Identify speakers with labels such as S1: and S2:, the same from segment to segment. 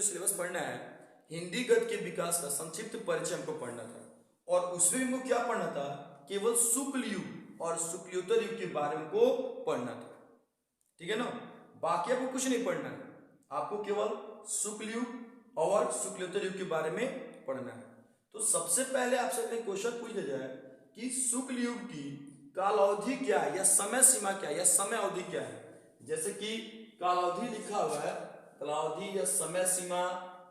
S1: जो सिलेबस पढ़ना है, हिंदी गद्य के विकास का संक्षिप्त परिचय हमको पढ़ना था, और उसमें हमको क्या पढ़ना था, केवल शुक्ल युग और शुक्लोत्तर युग के बारे में को पढ़ना था। ठीक है ना, बाकी आपको कुछ नहीं पढ़ना है, आपको केवल शुक्ल युग और शुक्लोत्तर युग के बारे में पढ़ना है। तो सबसे पहले आपसे क्वेश्चन पूछा जाए कि शुक्ल युग की काल अवधि क्या है या समय सीमा क्या है या समय अवधि क्या है। जैसे कि काल अवधि लिखा हुआ है, काल अवधि या समय सीमा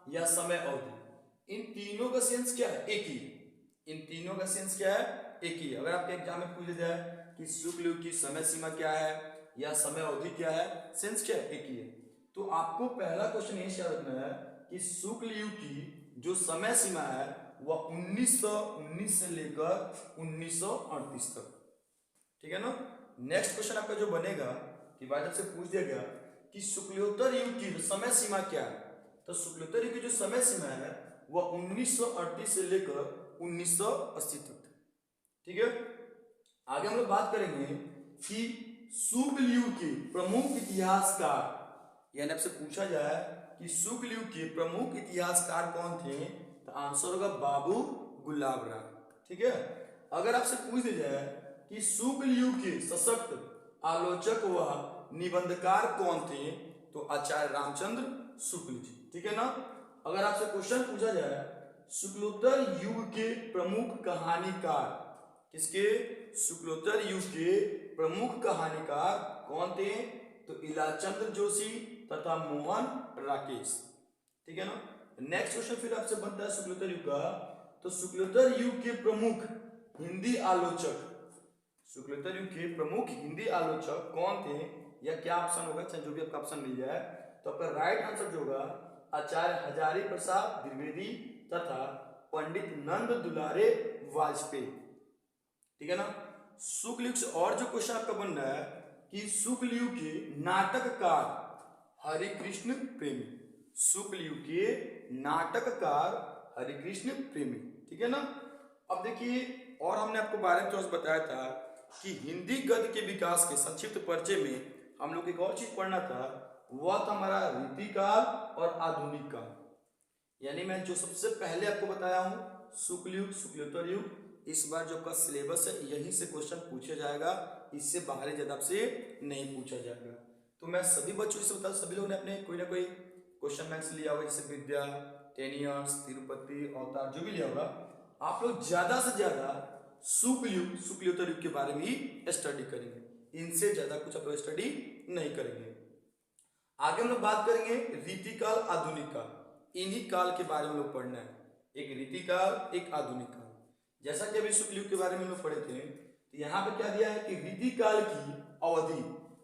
S1: या समय अवधि, इन तीनों का सेंस क्या है, एक ही। इन तीनों का सेंस क्या है, एक ही। अगर आपके एग्जाम में पूछा जाए कि शुक्ल युग की समय सीमा क्या है या समय अवधि क्या है, सेंस क्या है, एक ही है। तो आपको पहला क्वेश्चन ये याद रखना है कि शुक्ल युग की जो समय सीमा है वह 1919 से लेकर 1938 तक। ठीक है ना। नेक्स्ट क्वेश्चन आपका जो बनेगा कि भाई से पूछ दिया गया कि शुक्लोत्तर युग की समय सीमा क्या है, तो शुक्लोत्तर युग की जो समय सीमा है वह 1938 से लेकर 1980 तक। ठीक है। आगे हम लोग बात करेंगे कि शुक्ल युग के प्रमुख इतिहासकार, यानी आपसे पूछा जाए कि शुक्ल युग के प्रमुख इतिहासकार कौन थे, तो आंसर होगा बाबू गुलाब राय। ठीक है। अगर आपसे पूछ दिया जाए कि शुक्ल युग के सशक्त आलोचक व निबंधकार कौन थे, तो आचार्य रामचंद्र शुक्ल जी। ठीक है ना। अगर आपसे क्वेश्चन पूछा जाए शुक्लोत्तर युग के प्रमुख कहानीकार, किसके, शुक्लोत्तर युग के प्रमुख कहानीकार कौन थे, तो इलाचंद्र जोशी तथा मोहन राकेश। ठीक है ना। नेक्स्ट क्वेश्चन फिर आपसे बनता है शुक्लोत्तर युग का, तो शुक्लोत्तर युग के प्रमुख हिंदी आलोचक, शुक्लोत्तर युग के प्रमुख हिंदी आलोचक कौन थे, या क्या ऑप्शन होगा, चाहे जो भी आपका ऑप्शन मिल जाए, तो आपका राइट आंसर जो होगा आचार्य हजारी प्रसाद द्विवेदी तथा पंडित नंद दुलारे वाजपेयी। ठीक है ना। शुक्ल युग से और जो क्वेश्चन आपका बन रहा है कि शुक्ल युग के नाटककार हरिकृष्ण प्रेमी, शुक्ल युग के नाटककार हरिकृष्ण प्रेमी। ठीक है ना। अब देखिए, और हमने आपको बारे में थोड़ा सा बताया था कि हिंदी गद्य के विकास के संक्षिप्त परिचय में हम लोग एक और चीज पढ़ना था, वह था हमारा रीतिकाल और आधुनिक काल। यानी मैं जो सबसे पहले आपको बताया हूं शुक्ल युग, शुक्लोत्तर युग, इस बार जो आपका सिलेबस है यहीं से क्वेश्चन पूछा जाएगा, इससे बाहरी ज्यादा आपसे नहीं पूछा जाएगा। तो मैं सभी बच्चों से बता, सभी लोगों ने अपने कोई ना कोई क्वेश्चन मैथ्स लिया होगा, जैसे विद्या, 10 इयर्स, तिरुपति, अवतार, जो भी लिया होगा, आप लोग ज्यादा से ज्यादा शुक्ल युग, शुक्लोत्तर युग के बारे में ही स्टडी करेंगे, इनसे ज्यादा कुछ आप लोग स्टडी नहीं करेंगे। आगे हम लोग बात करेंगे रीतिकाल, आधुनिक काल, इन्हीं काल के बारे में लोग पढ़ना है, एक रीतिकाल, एक आधुनिक काल। जैसा कि अभी शुक्ल युग के बारे में लोग पढ़े थे, तो यहाँ पे क्या दिया है कि रीतिकाल की अवधि,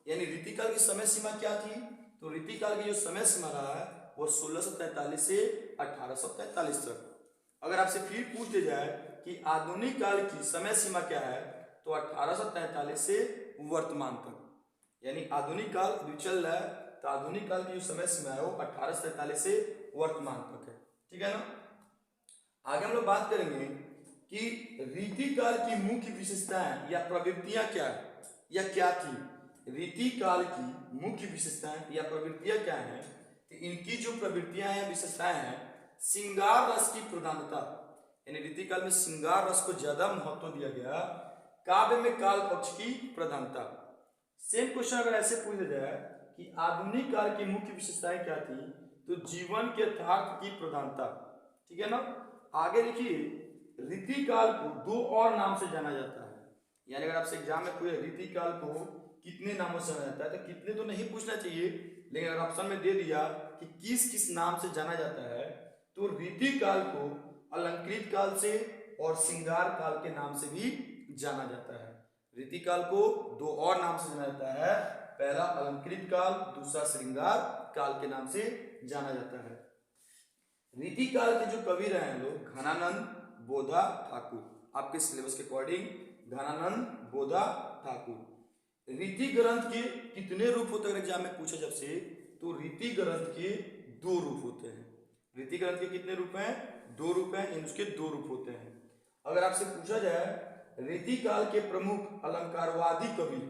S1: यानी रीतिकाल की समय सीमा क्या थी, तो रीतिकाल की जो समय सीमा रहा है वो 1643 से 1843 तक। अगर आपसे फिर पूछ दिया जाए कि आधुनिक काल की समय सीमा क्या है, तो 1843 से वर्तमान तक, यानी आधुनिक काल अभी चल रहा है, तो आधुनिक काल की जो समय सीमा है वो 1843 से वर्तमान तक है। ठीक है ना। आगे हम लोग बात करेंगे कि रीतिकाल की मुख्य विशेषताएं या प्रवृत्तियां क्या है या क्या थी, रीतिकाल की मुख्य विशेषताएं या प्रवृत्तियां क्या है, तो इनकी जो प्रवृत्तियां हैं, विशेषताएं हैं, श्रृंगार रस की प्रधानता, यानी रीतिकाल में श्रृंगार रस को ज्यादा महत्व दिया गया, काव्य में काल पक्ष की प्रधानता। सेम क्वेश्चन अगर ऐसे पूछा जाए कि आधुनिक काल की मुख्य विशेषताएं क्या थी, तो जीवन के यथार्थ की प्रधानता। ठीक है ना। आगे देखिए, रीतिकाल को दो और नाम से जाना जाता है, यानी अगर आपसे एग्जाम में पूछे रीतिकाल को कितने नामों से जाना जाता है, तो कितने तो नहीं पूछना चाहिए, लेकिन अगर ऑप्शन में दे दिया कि किस किस नाम से जाना जाता है, तो रीतिकाल को अलंकृत काल से और श्रृंगार काल के नाम से भी जाना जाता है। रीतिकाल को दो और नाम से जाना जाता है, पहला अलंकृत काल, दूसरा श्रृंगार काल के नाम से जाना जाता है। रीतिकाल के जो कवि रहे हैं लोग, घनानंद, बोधा, ठाकुर, आपके सिलेबस के अकॉर्डिंग घनानंद, बोधा, ठाकुर। रीति ग्रंथ के कितने रूप होते हैं एग्जाम में पूछे जब से, तो रीति ग्रंथ के दो रूप होते हैं। रीति ग्रंथ के कितने रूप हैं, दो रूप हैं, इनके दो रूप होते हैं। अगर आपसे पूछा जाए रीतिकाल के प्रमुख अलंकारवादी कवि,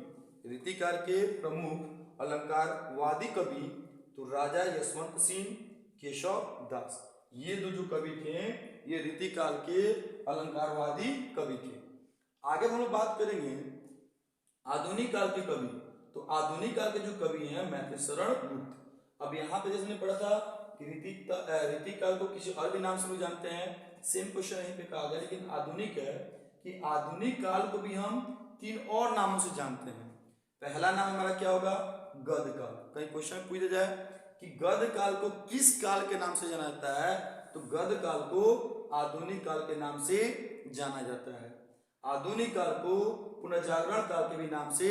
S1: रीतिकाल के प्रमुख अलंकारवादी कवि, तो राजा यशवंत सिंह, केशव दास। ये दो जो कवि थे ये रीतिकाल के अलंकारवादी कवि थे। आगे हम लोग बात करेंगे आधुनिक काल के कवि। तो आधुनिक काल के जो कवि हैं मैत्रेयशरण गुप्त। अब यहाँ पे जैसे हमने पढ़ा था कि रीतिकाल को किसी और भी नाम से लोग जानते हैं, सेम क्वेश्चन यहीं पे कहा गया, लेकिन आधुनिक है कि आधुनिक काल को भी हम 3 और नामों से जानते हैं। पहला नाम हमारा क्या होगा? गद्य काल। कहीं क्वेश्चन पूछा जाए कि गद्य काल को किस काल के नाम से जाना जाता है, तो गद्य काल को आधुनिक काल के नाम से जाना जाता है। आधुनिक काल को पुनर्जागरण काल के भी नाम से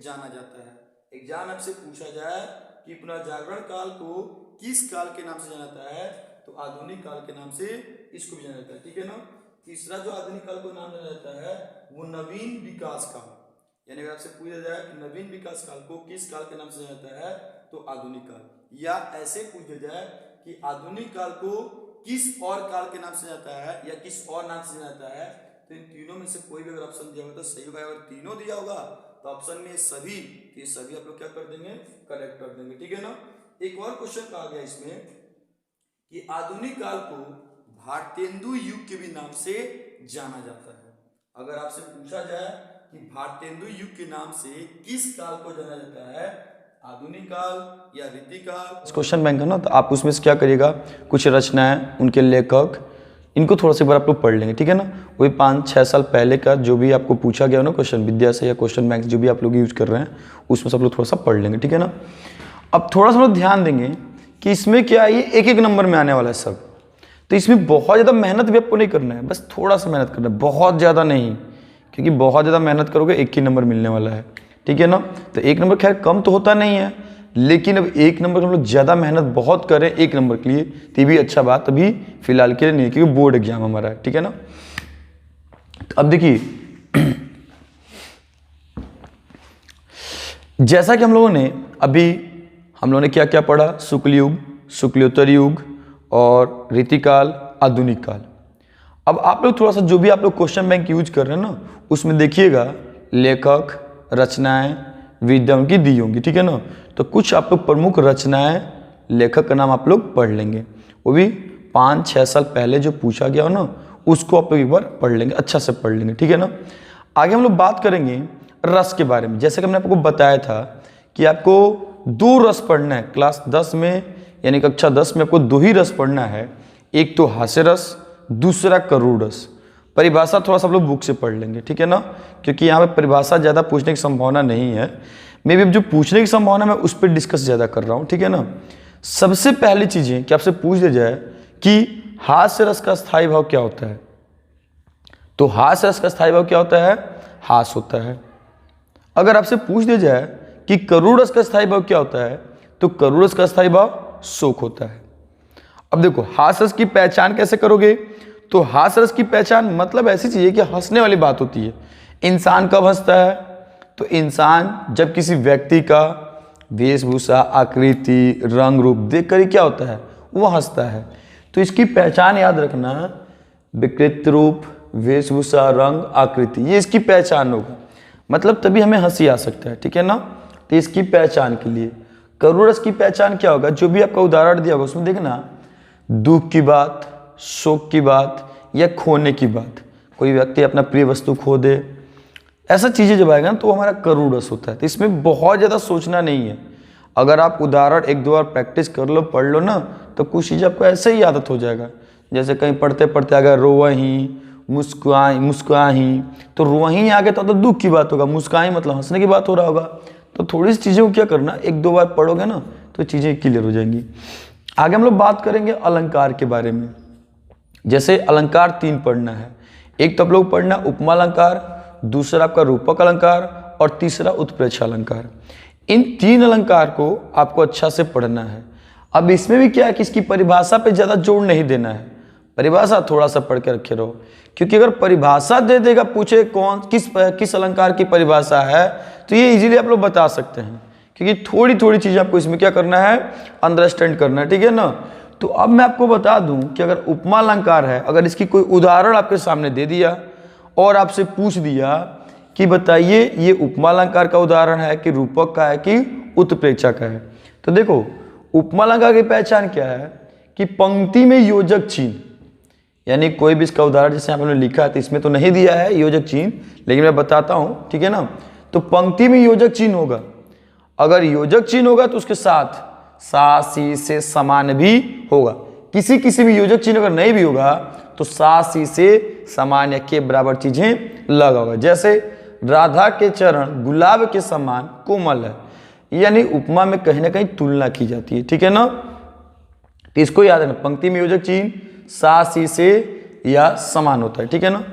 S1: जाना जाता है। एग्जाम आपसे पूछा जाए कि पुनर्जागरण काल को किस काल के नाम से जाना जाता है, तो आधुनिक काल के नाम से इसको भी जाना जाता है। ठीक है ना। तीसरा जो आधुनिक काल को नाम जाना जाता है वो नवीन विकास काल। यानी अगर आपसे पूछा जाए कि नवीन विकास काल को किस काल के नाम से जाना जाता है, तो आधुनिक काल। या ऐसे पूछा जाए कि आधुनिक काल को किस और काल के नाम से जाता है या किस और नाम से जाता है, तो इन तीनों में से कोई भी अगर ऑप्शन दिया होगा तो सही होगा। अगर तीनों दिया होगा तो ऑप्शन में सभी, तो ये सभी आप लोग क्या कर देंगे? करेक्ट कर देंगे। ठीक है ना। एक और क्वेश्चन कहा गया इसमें कि आधुनिक काल को भारतेंदु युग के भी नाम से जाना जाता है। अगर आपसे पूछा जाए कि भारतेंदु युग के नाम से किस काल को जाना जाता है, आधुनिक काल या रीतिकाल?
S2: क्वेश्चन बैंक है ना, तो आप उसमें से क्या करिएगा, कुछ रचनाएं, उनके लेखक, इनको थोड़ा सा बार आप लोग पढ़ लेंगे। ठीक है ना। वही 5-6 साल पहले का जो भी आपको पूछा गया हो ना क्वेश्चन विद्या से या क्वेश्चन बैंक जो भी आप लोग यूज कर रहे हैं उसमें सब लोग थोड़ा सा पढ़ लेंगे। ठीक है ना। अब थोड़ा सा लोग ध्यान देंगे कि इसमें क्या है, ये 1-1 नंबर में आने वाला है सब। तो इसमें बहुत ज़्यादा मेहनत भी आपको नहीं करना है, बस थोड़ा सा मेहनत करना है, बहुत ज़्यादा नहीं, क्योंकि बहुत ज़्यादा मेहनत करोगे 1 ही नंबर मिलने वाला है। ठीक है ना। तो 1 नंबर खैर कम तो होता नहीं है, लेकिन अब 1 नंबर हम लोग ज़्यादा मेहनत बहुत करें 1 नंबर के लिए तो ये भी अच्छा बात अभी फिलहाल के लिए नहीं है, क्योंकि बोर्ड एग्जाम हमारा है। ठीक है ना। तो अब देखिए जैसा कि हम लोगों ने क्या क्या पढ़ा, शुक्ल युग, शुक्लोत्तर युग और रीतिकाल, आधुनिक काल। अब आप लोग थोड़ा सा जो भी आप लोग क्वेश्चन बैंक यूज कर रहे हैं ना उसमें देखिएगा लेखक, रचनाएं, विद्या उनकी दी होंगी। ठीक है ना। तो कुछ आप लोग प्रमुख रचनाएं, लेखक का नाम आप लोग पढ़ लेंगे, वो भी 5-6 साल पहले जो पूछा गया हो ना उसको आप लोग एक बार पढ़ लेंगे, अच्छा से पढ़ लेंगे। ठीक है ना। आगे हम लोग बात करेंगे रस के बारे में। जैसे कि हमने आपको बताया था कि आपको 2 रस पढ़ना है क्लास 10 में, यानी कक्षा 10 में आपको 2 ही रस पढ़ना है, एक तो हास्य रस, दूसरा करुण रस। परिभाषा थोड़ा सा आप लोग बुक से पढ़ लेंगे। ठीक है ना। क्योंकि यहाँ पे परिभाषा ज़्यादा पूछने की संभावना नहीं है, मे भी जो पूछने की संभावना मैं उस पर डिस्कस ज़्यादा कर रहा हूँ। ठीक है ना। सबसे पहली चीज़ें कि आपसे पूछ दिया जाए कि हास्य रस का स्थायी भाव क्या होता है, तो हास्य रस का स्थायी भाव क्या होता है? हास होता है। अगर आपसे पूछ दिया जाए कि करुण रस का स्थायी भाव क्या होता है, तो करुण रस का स्थायी भाव शोक होता है। अब देखो हास्य रस की पहचान कैसे करोगे, तो हास्य रस की पहचान मतलब ऐसी चीज़ है कि हंसने वाली बात होती है। इंसान कब हंसता है, तो इंसान जब किसी व्यक्ति का वेशभूषा, आकृति, रंग रूप देखकर ही क्या होता है, वो हंसता है। तो इसकी पहचान याद रखना, विकृत रूप, वेशभूषा, रंग, आकृति, ये इसकी पहचान होगा, मतलब तभी हमें हंसी आ सकता है। ठीक है ना। तो इसकी पहचान के लिए करुण रस की पहचान क्या होगा, जो भी आपका उदाहरण दिया होगा उसमें देखना, दुख की बात, शोक की बात या खोने की बात, कोई व्यक्ति अपना प्रिय वस्तु खो दे, ऐसा चीज़ें जब आएगा ना तो हमारा करुण रस होता है। तो इसमें बहुत ज़्यादा सोचना नहीं है, अगर आप उदाहरण 1-2 बार प्रैक्टिस कर लो, पढ़ लो ना, तो कुछ चीज़ आपको ऐसे ही आदत हो जाएगा। जैसे कहीं पढ़ते पढ़ते अगर रोवहीं, मुस्कुराहीं, तो रोवहीं आगे तो दुख की बात होगा, मुस्कुराहीं मतलब हंसने की बात हो रहा होगा। तो थोड़ी सी चीज़ों को क्या करना, 1-2 बार पढ़ोगे ना तो चीज़ें क्लियर हो जाएंगी। आगे हम लोग बात करेंगे अलंकार के बारे में। जैसे अलंकार 3 पढ़ना है, एक तो आप लोग पढ़ना उपमा अलंकार, दूसरा आपका रूपक अलंकार और तीसरा उत्प्रेक्षा अलंकार। इन 3 अलंकार को आपको अच्छा से पढ़ना है। अब इसमें भी क्या है कि इसकी परिभाषा पे ज़्यादा जोर नहीं देना है, परिभाषा थोड़ा सा पढ़ के रखे रहो, क्योंकि अगर परिभाषा दे देगा, पूछे कौन किस अलंकार की परिभाषा है, तो ये इजीली आप लोग बता सकते हैं, क्योंकि थोड़ी थोड़ी चीज़ आपको इसमें क्या करना है, अंडरस्टैंड करना है। ठीक है ना। तो अब मैं आपको बता दूं कि अगर उपमा अलंकार है, अगर इसकी कोई उदाहरण आपके सामने दे दिया और आपसे पूछ दिया कि बताइए ये उपमा अलंकार का उदाहरण है कि रूपक का है कि उत्प्रेक्षा का है, तो देखो उपमा अलंकार की पहचान क्या है कि पंक्ति में योजक चिन्ह, यानी कोई भी इसका उदाहरण जैसे आपने लिखा है तो इसमें तो नहीं दिया है योजक चिन्ह, लेकिन मैं बताता हूं, ठीक है ना। तो पंक्ति में योजक चिन्ह होगा, अगर योजक चिन्ह होगा तो उसके साथ सा सी से समान भी होगा। किसी किसी भी योजक चिन्ह अगर नहीं भी होगा तो सा सी से समान या के बराबर चीजें लगा होगा। जैसे राधा के चरण गुलाब के समान कोमल है, यानी उपमा में कहीं ना कहीं तुलना की जाती है, ठीक है ना। तो इसको याद रखना, पंक्ति में योजक चिन्ह सा सी से या समान होता है, ठीक है ना।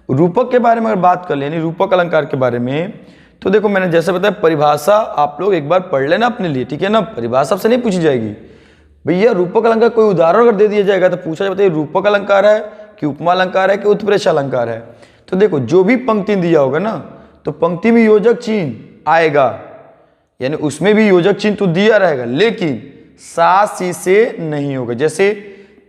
S2: रूपक के बारे में अगर बात कर ले, यानी रूपक अलंकार के बारे में, तो देखो मैंने जैसे बताया परिभाषा आप लोग एक बार पढ़ लेना अपने लिए, ठीक है ना। परिभाषा से नहीं पूछी जाएगी भैया। रूपक अलंकार कोई उदाहरण अगर दे दिया जाएगा तो पूछा जाए रूपक अलंकार है कि उपमा अलंकार है कि उत्प्रेक्षा अलंकार है। तो देखो जो भी पंक्ति दिया होगा ना, तो पंक्ति में योजक चिन्ह आएगा, यानी उसमें भी योजक चिन्ह तो दिया रहेगा, लेकिन सा सी से नहीं होगा। जैसे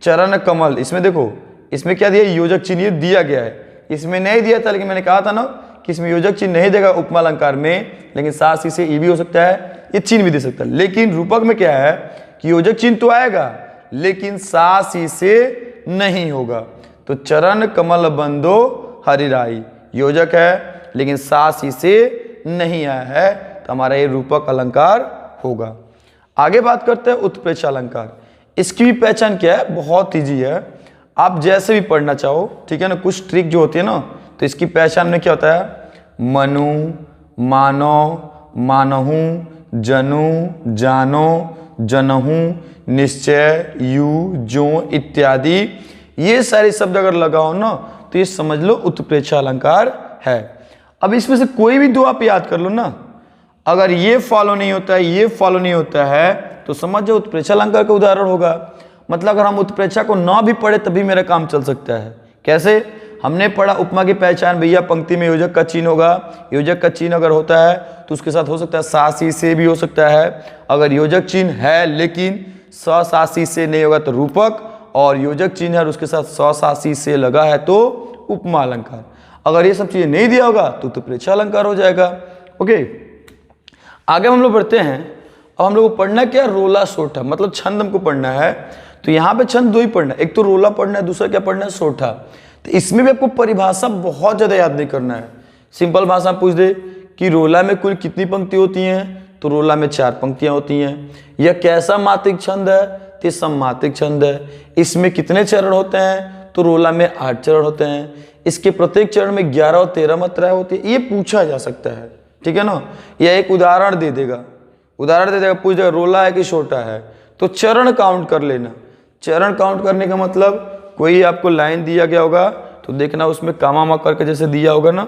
S2: चरण कमल, इसमें देखो इसमें क्या दिया, योजक चिन्ह दिया गया है, इसमें नहीं दिया था, लेकिन मैंने कहा था ना कि इसमें योजक चिन्ह नहीं देगा उपमा अलंकार में, लेकिन सा सी से ई भी हो सकता है, ये चिन्ह भी दे सकता है। लेकिन रूपक में क्या है कि योजक चिन्ह तो आएगा लेकिन सा सी से नहीं होगा। तो चरण कमल बंदो हरिराई योजक है लेकिन सा सी से नहीं आया है, तो हमारा ये रूपक अलंकार होगा। आगे बात करते हैं उत्प्रेक्षा अलंकार। इसकी भी पहचान क्या है, बहुत ईजी है, आप जैसे भी पढ़ना चाहो, ठीक है ना। कुछ ट्रिक जो होती है ना, तो इसकी पहचान में क्या होता है, मनु, मानो, मानहू, जनु, जानो, जनहू, निश्चय, यू, जो इत्यादि, ये सारे शब्द अगर लगाओ ना तो ये समझ लो उत्प्रेक्षा अलंकार है। अब इसमें से कोई भी दो आप याद कर लो ना, अगर ये फॉलो नहीं होता है, ये फॉलो नहीं होता है, तो समझ जाओ उत्प्रेक्षा अलंकार का उदाहरण होगा। मतलब अगर हम उत्प्रेक्षा को ना भी पढ़े तभी मेरा काम चल सकता है। कैसे, हमने पढ़ा उपमा की पहचान भैया पंक्ति में योजक का चिन्ह होगा, योजक का चिन्ह अगर होता है तो उसके साथ हो सकता है सा सी से भी हो सकता है। अगर योजक चिन्ह है लेकिन स सा सी से नहीं होगा तो रूपक, और योजक चिन्ह है और उसके साथ स सा सी से लगा है तो उपमा अलंकार। अगर ये सब चीजें नहीं दिया होगा तो उत्प्रेक्षा अलंकार हो जाएगा। ओके, आगे हम लोग बढ़ते हैं। अब हम लोग को पढ़ना क्या, रोला सोठा, मतलब छंद हमको पढ़ना है। तो यहाँ पे छंद दो ही पढ़ना है, एक तो रोला पढ़ना है, दूसरा क्या पढ़ना है, सोठा। तो इसमें भी आपको परिभाषा बहुत ज्यादा याद नहीं करना है। सिंपल भाषा पूछ दे कि रोला में कुल कितनी पंक्ति होती हैं, तो रोला में 4 पंक्तियां होती हैं। यह कैसा मात्रिक छंद है, तो सममात्रिक छंद है। इसमें कितने चरण होते हैं, तो रोला में 8 चरण होते हैं। इसके प्रत्येक चरण में 11 और 13 मात्राएं होती है। ये पूछा जा सकता है, ठीक है ना। या एक उदाहरण दे देगा, पूछ देगा रोला है कि छोटा है, तो चरण काउंट कर लेना। चरण काउंट करने का मतलब कोई आपको लाइन दिया गया होगा तो देखना उसमें कामा मा करके जैसे दिया होगा ना,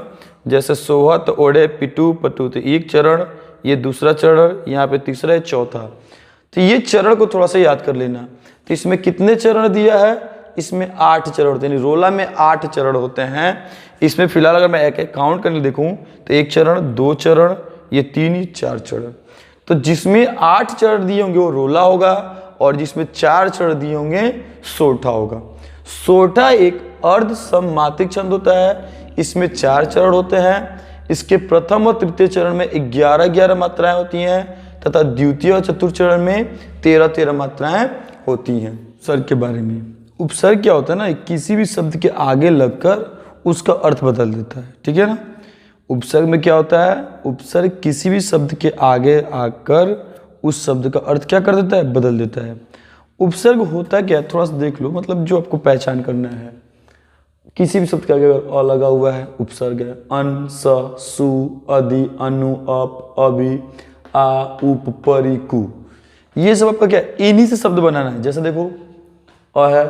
S2: जैसे सोहत ओढ़े पिटू पटू, तो एक चरण, ये दूसरा चरण, यहाँ पे तीसरा है, चौथा। तो ये चरण को थोड़ा सा याद कर लेना। तो इसमें कितने चरण दिया है, इसमें 8 चरण होते हैं, रोला में 8 चरण होते हैं। इसमें फिलहाल अगर मैं एक एक काउंट करने देखूं तो 1 चरण, 2 चरण, ये 3, ये 4 चरण। तो जिसमें 8 चरण दिए होंगे वो रोला होगा, और जिसमें 4 चरण दिए होंगे सोठा होगा। सोठा एक अर्ध सममात्रिक छंद होता है, इसमें 4 चरण होते हैं। इसके प्रथम और तृतीय चरण में 11-11 मात्राएं होती हैं, तथा द्वितीय और चतुर्थ चरण में 13-13 मात्राएं होती हैं। उपसर्ग के बारे में, उपसर्ग क्या होता है ना, किसी भी शब्द के आगे लगकर उसका अर्थ बदल देता है, ठीक है ना। उपसर्ग में क्या होता है, उपसर्ग किसी भी शब्द के आगे आकर उस शब्द का अर्थ क्या कर देता है, बदल देता है। उपसर्ग होता क्या है, थोड़ा सा देख लो, मतलब जो आपको पहचान करना है। किसी भी शब्द के आगे अगर अ लगा हुआ है उपसर्ग है। अन, स, सु, अधि, अनु, अप, अभि, आ, उप, परि, कु, ये सब आपका क्या है, इन्हीं से शब्द बनाना है। जैसे देखो अ है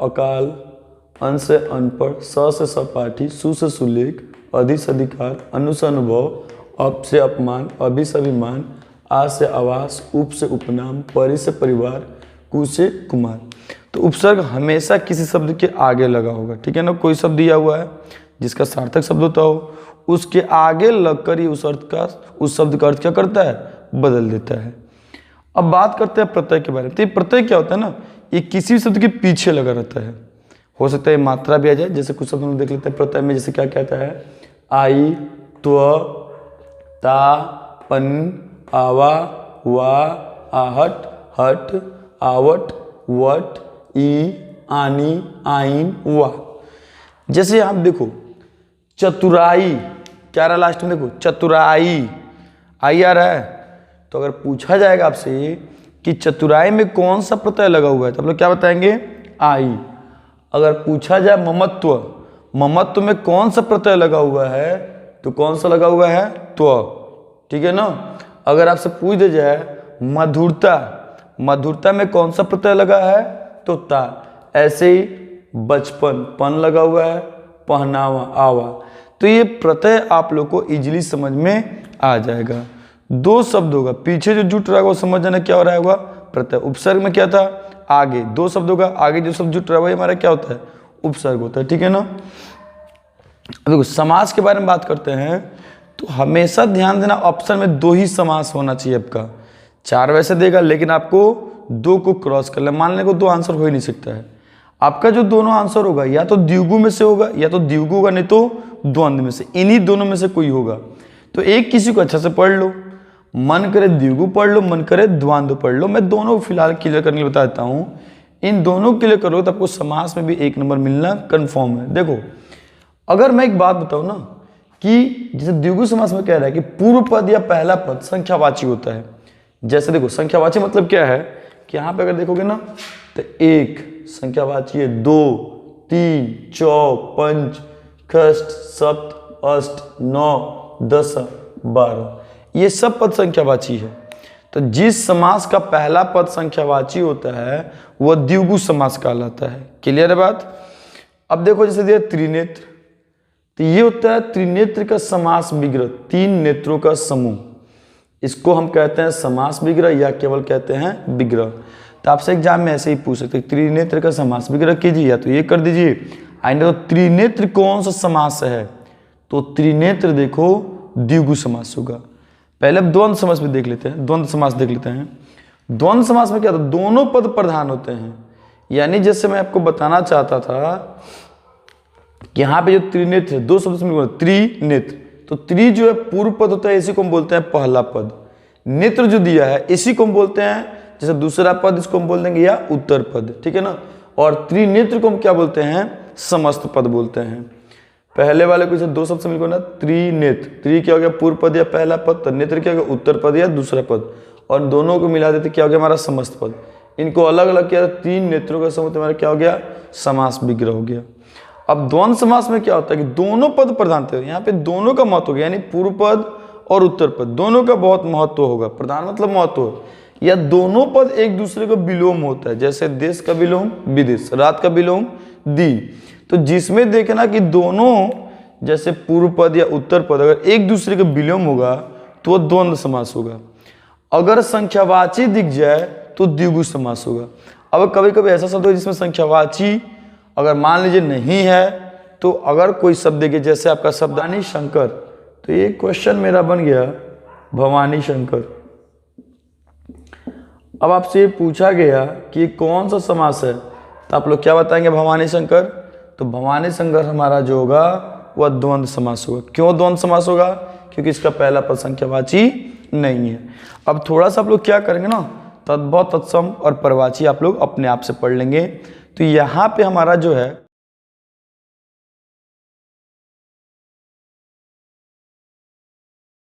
S2: अकाल, अन से अनपढ़, स से सपाठी, सु से सुलेख, अधि से अधिकार, अनु से अनुभव, अप से अपमान, अभि से अभिमान, आ से आवास, उप से उपनाम, परि से परिवार, कु से कुमार। तो उपसर्ग हमेशा किसी शब्द के आगे लगा होगा, ठीक है ना। कोई शब्द दिया हुआ है जिसका सार्थक शब्द होता हो, उसके आगे लगकर ही उस शब्द का अर्थ क्या करता है, बदल देता है। अब बात करते हैं प्रत्यय के बारे में। तो ये प्रत्यय क्या होता है ना, ये किसी भी शब्द के पीछे लगा रहता है। हो सकता है मात्रा भी आ जाए, जैसे कुछ शब्द हम देख लेते हैं प्रत्यय में, जैसे क्या कहता है, आई, त्व, ता, पन, आवा, वा, आहट, हट, आवट, वट, ई, आनी, आइन, वा। जैसे यहाँ पे देखो चतुराई, क्या रहा लास्ट में, देखो चतुराई, आई आ रहा है। तो अगर पूछा जाएगा आपसे कि चतुराई में कौन सा प्रत्यय लगा हुआ है तो आप लोग क्या बताएंगे, आई। अगर पूछा जाए ममत्व, ममत्व में कौन सा प्रत्यय लगा हुआ है तो कौन सा लगा हुआ है, त्व, ठीक है ना। अगर आपसे पूछ दिया जाए मधुरता, मधुरता में कौन सा प्रत्यय लगा है तो ता। ऐसे ही बचपन, पन लगा हुआ है, पहनावा, आवा। तो ये प्रत्यय आप लोग को इजीली समझ में आ जाएगा। दो शब्द होगा, पीछे जो जुट रहा है वो समझ जाना क्या हो रहा होगा, प्रत्यय। उपसर्ग में क्या था, आगे दो शब्द होगा, आगे जो शब्द जुट रहा है वही हमारा क्या होता है, उपसर्ग होता है, ठीक है ना। देखो समास के बारे में बात करते हैं तो हमेशा ध्यान देना, ऑप्शन में दो ही समास होना चाहिए आपका। चार वैसे देगा लेकिन आपको दो को क्रॉस कर ले, मान लें को दो आंसर हो ही नहीं सकता है। आपका जो दोनों आंसर होगा या तो द्विगु में से होगा या तो द्विगु होगा, नहीं तो द्वंद्व में से, इन्हीं दोनों में से कोई होगा। तो एक किसी को अच्छा से पढ़ लो, मन करे द्विगु पढ़ लो, मन करे द्वंद्व पढ़ लो। मैं दोनों फिलहाल क्लियर करने बता देता हूँ। इन दोनों क्लियर करो तो आपको समास में भी 1 नंबर मिलना कंफर्म है। देखो अगर मैं एक बात बताऊँ ना कि जैसे द्विगु समास में कह रहा है कि पूर्व पद या पहला पद संख्यावाची होता है। जैसे देखो संख्यावाची मतलब क्या है कि यहाँ पे अगर देखोगे ना तो 1 संख्यावाची है, 2, 3, 4, 5, 6, 7, 8, 9, 10, 12, ये सब पद संख्यावाची है। तो जिस समास का पहला पद संख्यावाची होता है वह द्विगु समास कहलाता है। क्लियर है बात। अब देखो जैसे दिया त्रिनेत्र, तो ये होता है त्रिनेत्र का समास विग्रह, 3 नेत्रों का समूह। इसको हम कहते हैं समास विग्रह या केवल कहते हैं विग्रह। तो आपसे एग्जाम में ऐसे ही पूछ सकते हैं त्रिनेत्र का समास विग्रह कीजिए या तो ये कर दीजिए। आइए तो त्रिनेत्र कौन सा समास है तो त्रिनेत्र देखो द्विगु समास होगा। पहले अब द्वंद्व समास में देख लेते हैं, द्वंद्व समास देख लेते हैं। द्वंद्व समास में क्या होता है, दोनों पद प्रधान होते हैं। यानी जैसे मैं आपको बताना चाहता था कि यहाँ पे जो त्रिनेत्र है, दो शब्द से मिलकर त्रिनेत्र, तो त्रि जो है पूर्व पद होता है, इसी को हम बोलते हैं पहला पद। नेत्र जो दिया है इसी को हम बोलते हैं जैसे दूसरा पद, इसको हम बोल देंगे या उत्तर पद, ठीक है ना। और त्रिनेत्र को हम क्या बोलते हैं, समस्त पद बोलते हैं। पहले वाले को दो शब्द से मिलकर ना त्रिनेत्र, त्रि क्या हो गया पूर्व पद या पहला पद, तो नेत्र क्या हो गया उत्तर पद या दूसरा पद, और दोनों को मिला देते क्या हो गया हमारा समस्त पद। इनको अलग अलग किया 3 नेत्रों का समूह हमारा क्या हो गया, समास विग्रह हो गया। अब द्वंद्व समास में क्या होता है कि दोनों पद प्रधान थे, यहाँ पे दोनों का महत्व हो गया, यानी पूर्व पद और उत्तर पद दोनों का बहुत महत्व होगा। प्रधान मतलब महत्व, या दोनों पद एक दूसरे का विलोम होता है। जैसे देश का विलोम विदेश, रात का विलोम दी। तो जिसमें देखना कि दोनों जैसे पूर्व पद या उत्तर पद अगर एक दूसरे का विलोम होगा तो वह द्वंद्व समास होगा। अगर संख्यावाची दिख जाए तो द्विगु समास होगा। अब कभी कभी ऐसा शब्द हो जिसमें संख्यावाची अगर मान लीजिए नहीं है, तो अगर कोई शब्द देखिए जैसे आपका शब्द भवानी शंकर, तो ये क्वेश्चन मेरा बन गया भवानी शंकर। अब आपसे पूछा गया कि कौन सा समास है, तो आप लोग क्या बताएंगे भवानी शंकर। तो भवानी शंकर हमारा जो होगा वह द्वंद्व समास होगा। क्यों द्वंद्व समास होगा, क्योंकि इसका पहला पद संख्यावाची नहीं है। अब थोड़ा सा आप लोग क्या करेंगे ना, तद्भव तत्सम और परवाची आप लोग अपने आप से पढ़ लेंगे। तो यहाँ पे हमारा जो है